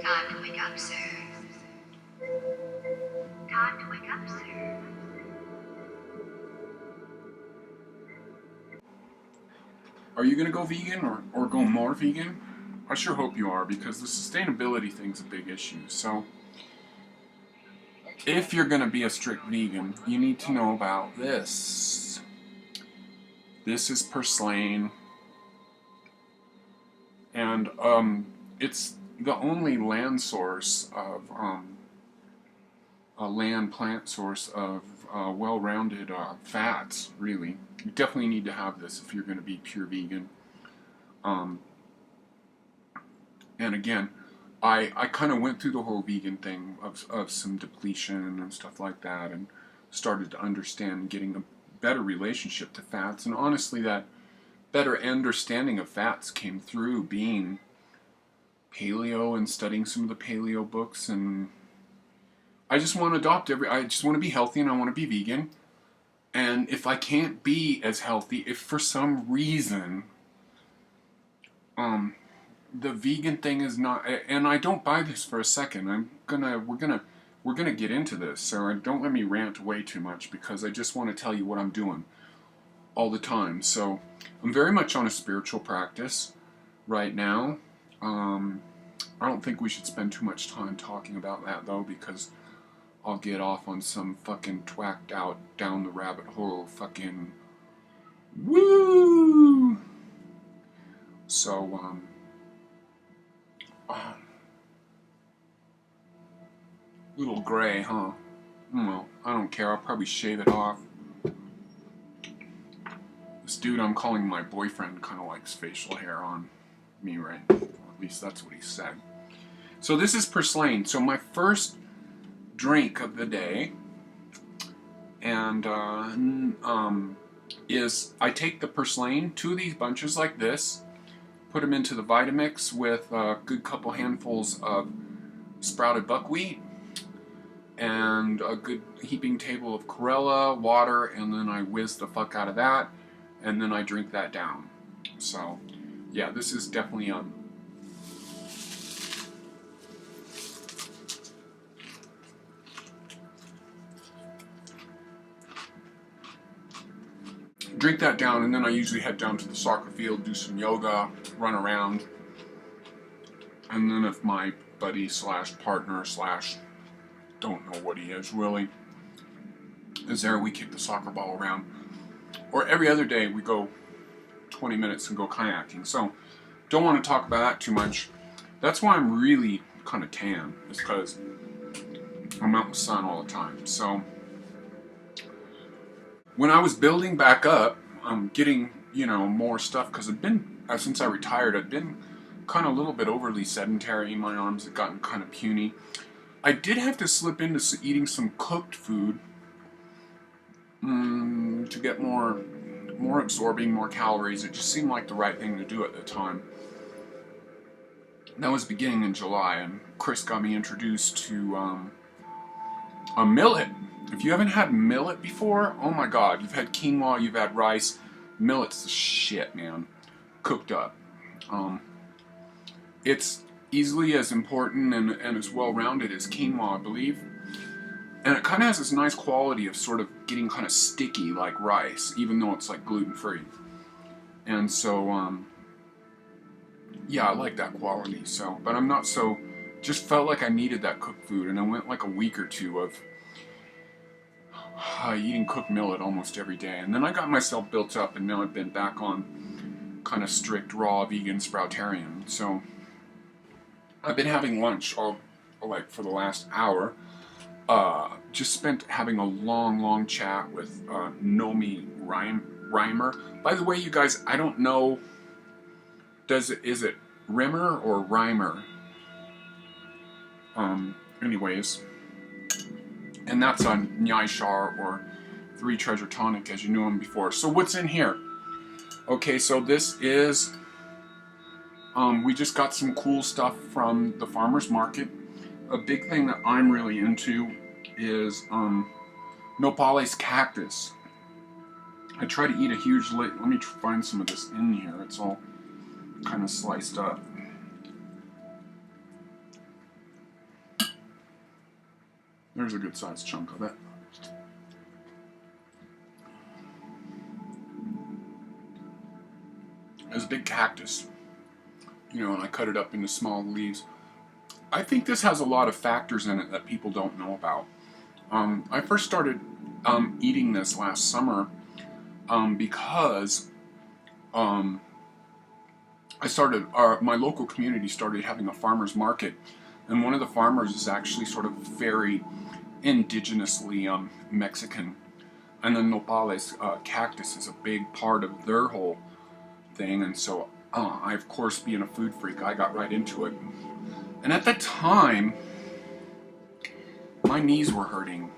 Time to wake up, sir. Time to wake up, sir. Are you going to go vegan or go more vegan? I sure hope you are, because the sustainability thing's a big issue. So, if you're going to be a strict vegan, you need to know about this. This is purslane. And it's the only land source of, a land plant source of well-rounded fats, really. You definitely need to have this if you're going to be pure vegan. And again, I kind of went through the whole vegan thing of some depletion and stuff like that, and started to understand getting a better relationship to fats. And honestly, that better understanding of fats came through being paleo and studying some of the paleo books. And I just want to adopt I just want to be healthy, and I want to be vegan. And if I can't be as healthy, if for some reason the vegan thing is not, and I don't buy this for a second. We're gonna get into this, so don't let me rant way too much, because I just want to tell you what I'm doing all the time. So I'm very much on a spiritual practice right now. I don't think we should spend too much time talking about that though, because I'll get off on some fucking twacked out down the rabbit hole fucking woo. So little gray, huh? Well, I don't care. I'll probably shave it off. This dude I'm calling my boyfriend kind of likes facial hair on me, right? At least that's what he said. So this is purslane. So my first drink of the day, and is I take the purslane, 2 of these bunches like this, put them into the Vitamix with a good couple handfuls of sprouted buckwheat, and a good heaping table of chlorella, water, and then I whiz the fuck out of that, and then I drink that down. So, yeah, this is definitely drink that down, and then I usually head down to the soccer field, do some yoga, run around, and then if my buddy slash partner slash don't know what he is really is there, we kick the soccer ball around. Or every other day we go 20 minutes and go kayaking. So don't want to talk about that too much. That's why I'm really kind of tan, is because I'm out in the sun all the time. So when I was building back up, I'm getting, more stuff, because I've been, since I retired, I've been kind of a little bit overly sedentary. My arms have gotten kind of puny. I did have to slip into eating some cooked food to get more absorbing, more calories. It just seemed like the right thing to do at the time. That was beginning in July, and Chris got me introduced to a millet. If you haven't had millet before, oh my god, you've had quinoa, you've had rice. Millet's the shit, man. Cooked up. It's easily as important and as well-rounded as quinoa, I believe. And it kind of has this nice quality of sort of getting kind of sticky like rice, even though it's like gluten-free. And so, yeah, I like that quality. So, but I'm not so, just felt like I needed that cooked food, and I went like a week or two of eating cooked millet almost every day. And then I got myself built up, and now I've been back on kind of strict raw vegan sproutarian. So I've been having lunch for the last hour. Just spent having a long chat with Nomi Reimer. By the way, you guys, I don't know is it Rimmer or Reimer? Anyways, and that's on Nyshar or Three Treasure Tonic as you knew him before. So what's in here? Okay, so this is, we just got some cool stuff from the farmer's market. A big thing that I'm really into is Nopales cactus. I try to eat a huge let me find some of this in here. It's all kind of sliced up. There's a good sized chunk of it. It's a big cactus, you know, and I cut it up into small leaves. I think this has a lot of factors in it that people don't know about. I first started eating this last summer because I started, my local community started having a farmer's market, and one of the farmers is actually sort of very indigenously Mexican, and the nopales cactus is a big part of their whole thing, and so I, of course, being a food freak, I got right into it. And at the time, my knees were hurting,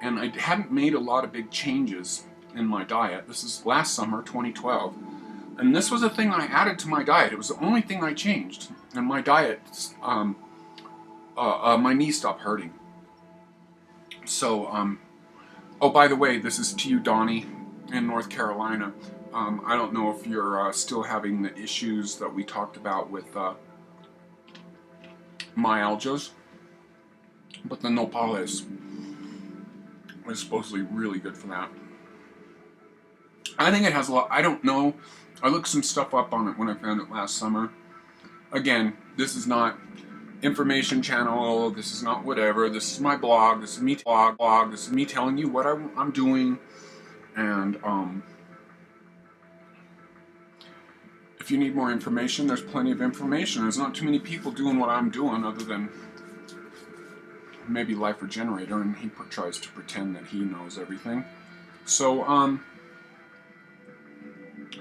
and I hadn't made a lot of big changes in my diet. This is last summer, 2012, and this was a thing I added to my diet. It was the only thing I changed, and my diet, my knees stopped hurting. So, oh, by the way, this is to you, Donnie, in North Carolina. I don't know if you're still having the issues that we talked about with myalgias, but the nopales is supposedly really good for that. I think it has a lot. I don't know. I looked some stuff up on it when I found it last summer. Again, this is not information channel. This is not whatever. This is my blog. This is me blog. This is me telling you what I'm doing. And if you need more information, there's plenty of information. There's not too many people doing what I'm doing, other than maybe Life Regenerator, and he tries to pretend that he knows everything. So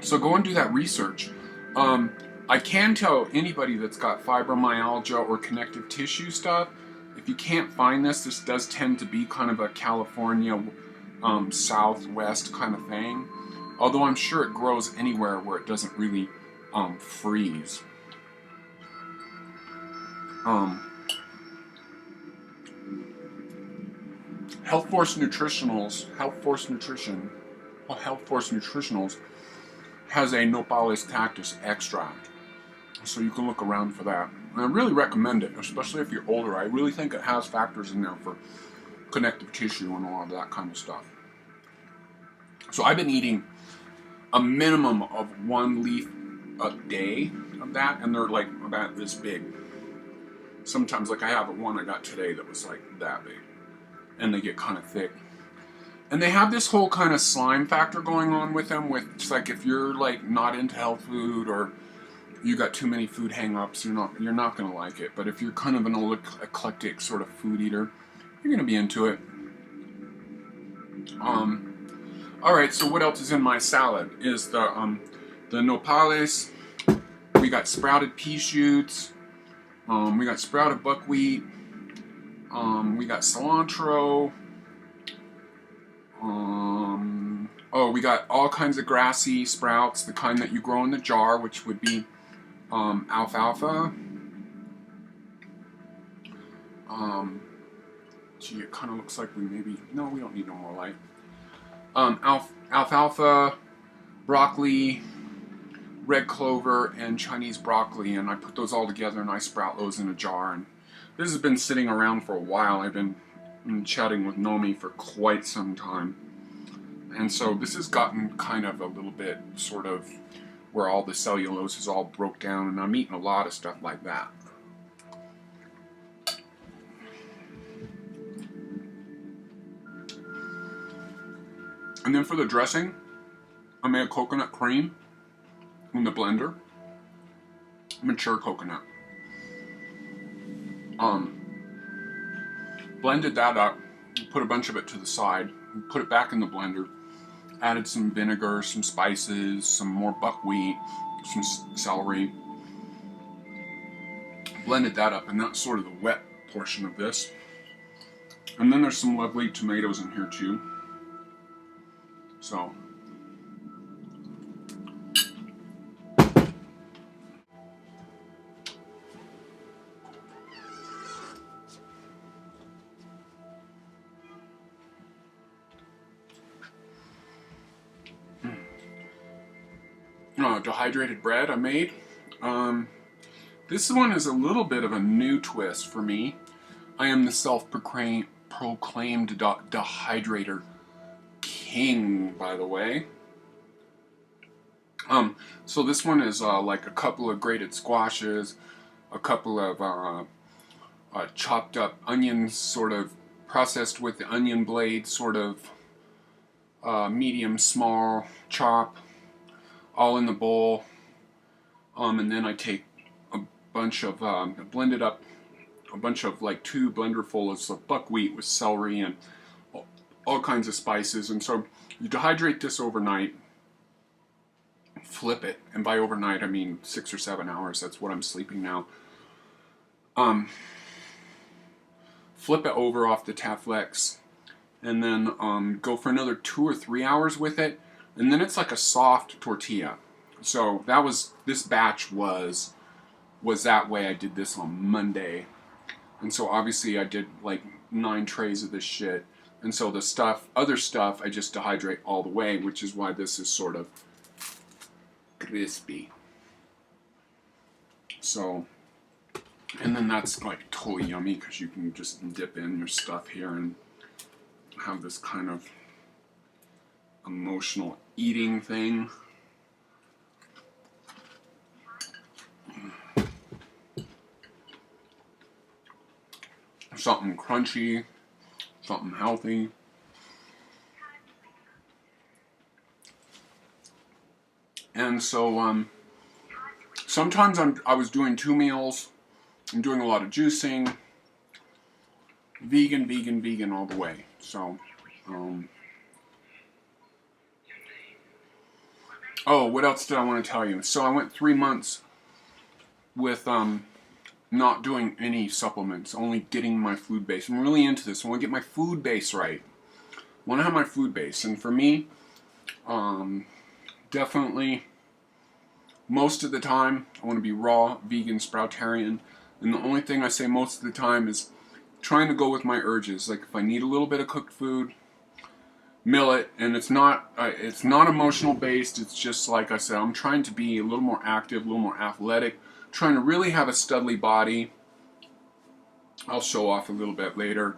so go and do that research. I can tell anybody that's got fibromyalgia or connective tissue stuff, if you can't find this, this does tend to be kind of a California southwest kind of thing. Although I'm sure it grows anywhere where it doesn't really freeze. Health Force Nutritionals has a nopales cactus extract, so you can look around for that. And I really recommend it, especially if you're older. I really think it has factors in there for connective tissue and a lot of that kind of stuff. So I've been eating a minimum of 1 leaf a day of that, and they're like about this big. Sometimes, like I have one I got today that was like that big, and they get kind of thick. And they have this whole kind of slime factor going on with them, with it's like if you're like not into health food, or you got too many food hang-ups, you're not gonna like it. But if you're kind of an eclectic sort of food eater, you're gonna be into it. Alright, so what else is in my salad is the nopales. We got sprouted pea shoots. We got sprouted buckwheat. We got cilantro. Oh, we got all kinds of grassy sprouts, the kind that you grow in the jar, which would be alfalfa. Gee, it kind of looks like we don't need no more light. Alfalfa, broccoli, red clover, and Chinese broccoli, and I put those all together and I sprout those in a jar. And this has been sitting around for a while. I've been chatting with Nomi for quite some time, and so this has gotten kind of a little bit sort of where all the cellulose is all broke down, and I'm eating a lot of stuff like that. And then for the dressing, I made a coconut cream in the blender, mature coconut. Blended that up, put a bunch of it to the side, put it back in the blender, added some vinegar, some spices, some more buckwheat, some celery. Blended that up, and that's sort of the wet portion of this. And then there's some lovely tomatoes in here too. So dehydrated bread I made. This one is a little bit of a new twist for me. I am the self-proclaimed dehydrator king, by the way. So this one is like a couple of grated squashes, a couple of chopped up onions, sort of processed with the onion blade, sort of medium small chop, all in the bowl. And then I take a bunch of blended up a bunch of like 2 blenderfuls of buckwheat with celery and all kinds of spices. And so you dehydrate this overnight, flip it, and by overnight I mean 6 or 7 hours. That's what I'm sleeping now. Flip it over off the Taflex, and then go for another 2 or 3 hours with it, and then it's like a soft tortilla. So that was, this batch was that way. I did this on Monday, and so obviously I did like 9 trays of this shit, and so the other stuff I just dehydrate all the way, which is why this is sort of crispy. So, and then that's like totally yummy because you can just dip in your stuff here and have this kind of emotional eating thing. Something crunchy, something healthy. And so sometimes I was doing 2 meals. I'm doing a lot of juicing. Vegan all the way. So, oh, what else did I want to tell you? So I went 3 months with not doing any supplements, only getting my food base. I'm really into this. I want to get my food base right. I want to have my food base. And for me, definitely, most of the time, I want to be raw, vegan, sproutarian. And the only thing I say most of the time is trying to go with my urges. Like if I need a little bit of cooked food, mill it. And it's not emotional based. It's just like I said, I'm trying to be a little more active, a little more athletic, trying to really have a studly body. I'll show off a little bit later.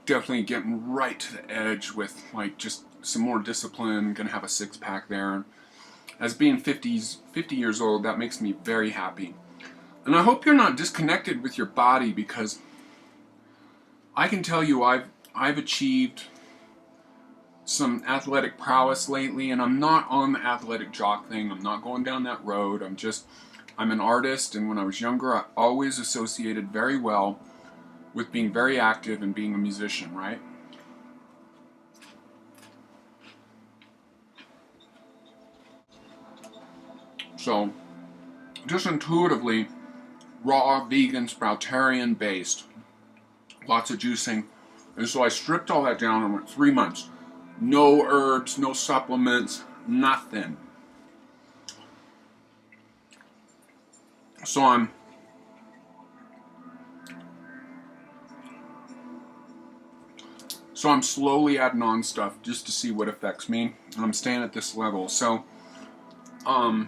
Definitely getting right to the edge with like just some more discipline. Gonna have a 6-pack there. As being 50 years old, that makes me very happy. And I hope you're not disconnected with your body, because I can tell you I've achieved some athletic prowess lately, and I'm not on the athletic jock thing. I'm not going down that road. I'm an artist, and when I was younger, I always associated very well with being very active and being a musician, right? So, just intuitively, raw, vegan, sproutarian based, lots of juicing. And so I stripped all that down and went 3 months. No herbs, no supplements, nothing. So I'm slowly adding on stuff just to see what affects me. And I'm staying at this level. So, I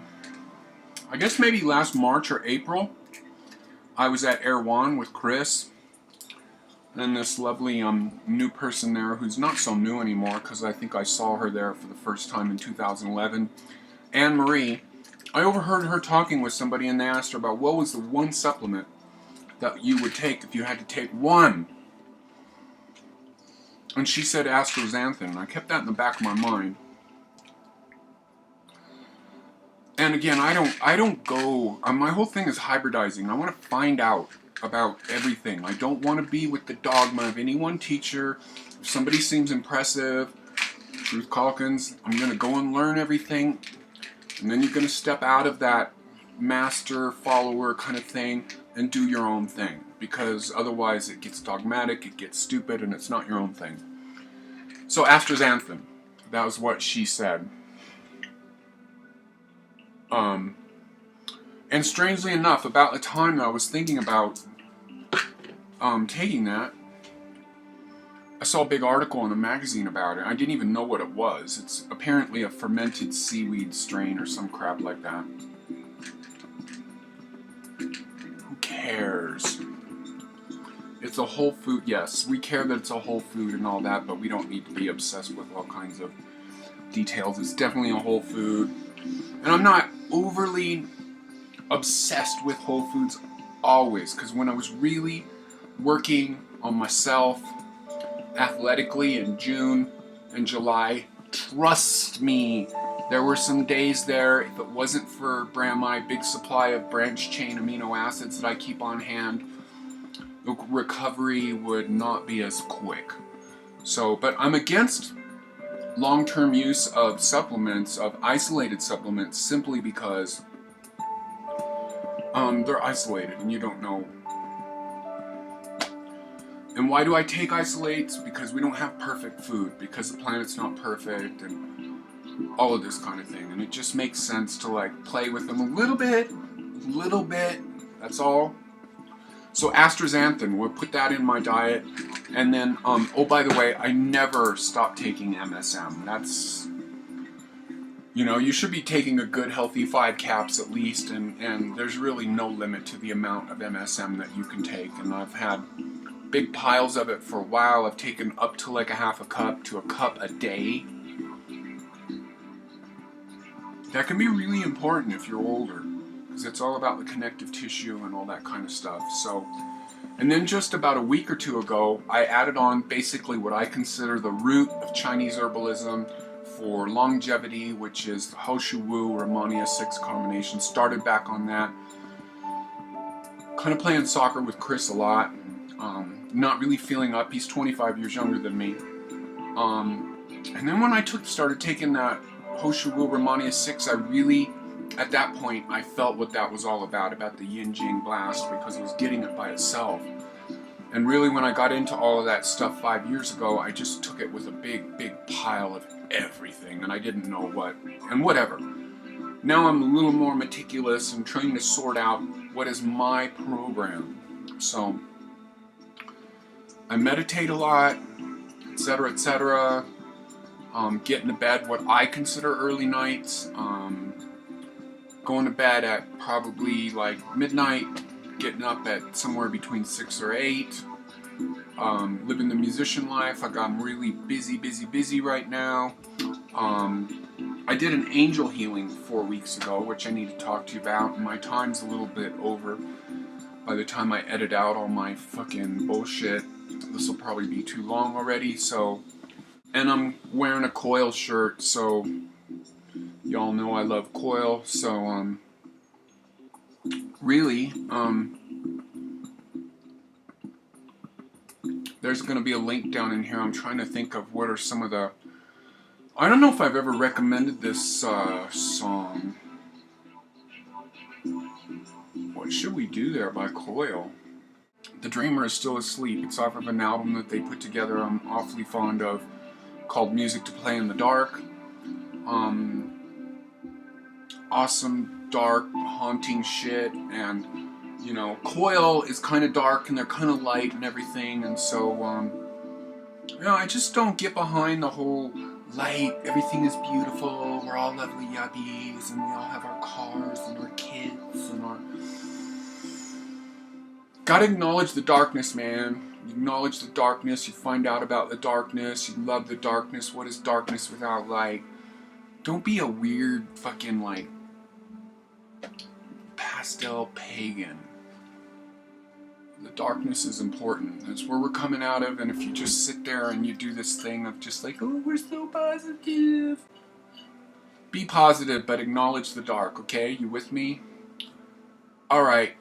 guess maybe last March or April, I was at Erewhon with Chris and this lovely new person there who's not so new anymore, because I think I saw her there for the first time in 2011, Anne Marie. I overheard her talking with somebody, and they asked her about what was the one supplement that you would take if you had to take one. And she said astaxanthin, and I kept that in the back of my mind. And again, I don't go, my whole thing is hybridizing. I want to find out about everything. I don't want to be with the dogma of any one teacher. If somebody seems impressive, Ruth Calkins, I'm going to go and learn everything. And then you're going to step out of that master follower kind of thing and do your own thing, because otherwise it gets dogmatic, it gets stupid, and it's not your own thing. So astaxanthin, that was what she said. And strangely enough, about the time that I was thinking about taking that, I saw a big article in a magazine about it. I didn't even know what it was. It's apparently a fermented seaweed strain or some crap like that. Who cares? It's a whole food. Yes, we care that it's a whole food and all that, but we don't need to be obsessed with all kinds of details. It's definitely a whole food. And I'm not overly obsessed with whole foods always, because when I was really working on myself athletically in June and July, trust me, there were some days there, if it wasn't for my big supply of branched chain amino acids that I keep on hand, the recovery would not be as quick. So, but I'm against long-term use of supplements, of isolated supplements, simply because they're isolated and you don't know. And why do I take isolates? Because we don't have perfect food, because the planet's not perfect, and all of this kind of thing. And it just makes sense to like play with them a little bit, that's all. So astaxanthin, we'll put that in my diet. And then, oh, by the way, I never stop taking MSM. That's, you know, you should be taking a good healthy 5 caps at least, and there's really no limit to the amount of MSM that you can take. And I've had big piles of it for a while. I've taken up to like a half a cup to a cup a day. That can be really important if you're older, because it's all about the connective tissue and all that kind of stuff. So, and then just about a week or two ago, I added on basically what I consider the root of Chinese herbalism for longevity, which is the Hoshu Wu Rehmannia 6 combination. Started back on that. Kind of playing soccer with Chris a lot. Not really feeling up. He's 25 years younger than me. And then when I started taking that Hoshu Wu Rehmannia 6, I really, at that point, I felt what that was all about the yin jing blast, because I was getting it by itself. And really, when I got into all of that stuff 5 years ago, I just took it with a big pile of everything, and I didn't know what, and whatever. Now I'm a little more meticulous and trying to sort out what is my program. So I meditate a lot, etc., etc. Getting to bed what I consider early nights. Going to bed at probably like midnight, getting up at somewhere between 6 or 8. Living the musician life. I'm really busy right now. I did an angel healing 4 weeks ago, which I need to talk to you about. My time's a little bit over. By the time I edit out all my fucking bullshit, this will probably be too long already. So, and I'm wearing a Coil shirt, so y'all know I love Coil. So, really, there's going to be a link down in here. I'm trying to think of what are some of the... I don't know if I've ever recommended this song. What Should We Do There by Coil. The Dreamer Is Still Asleep. It's off of an album that they put together I'm awfully fond of, called Music to Play in the Dark. Awesome, dark, haunting shit, and you know, Coil is kind of dark and they're kind of light and everything, and so, you know, I just don't get behind the whole light, everything is beautiful, we're all lovely yuppies, and we all have our cars and our kids and our... Gotta acknowledge the darkness, man. You acknowledge the darkness, you find out about the darkness, you love the darkness. What is darkness without light? Don't be a weird fucking, like, pastel pagan. The darkness is important. That's where we're coming out of, and if you just sit there and you do this thing of just like, oh, we're so positive. Be positive, but acknowledge the dark, okay? You with me? Alright.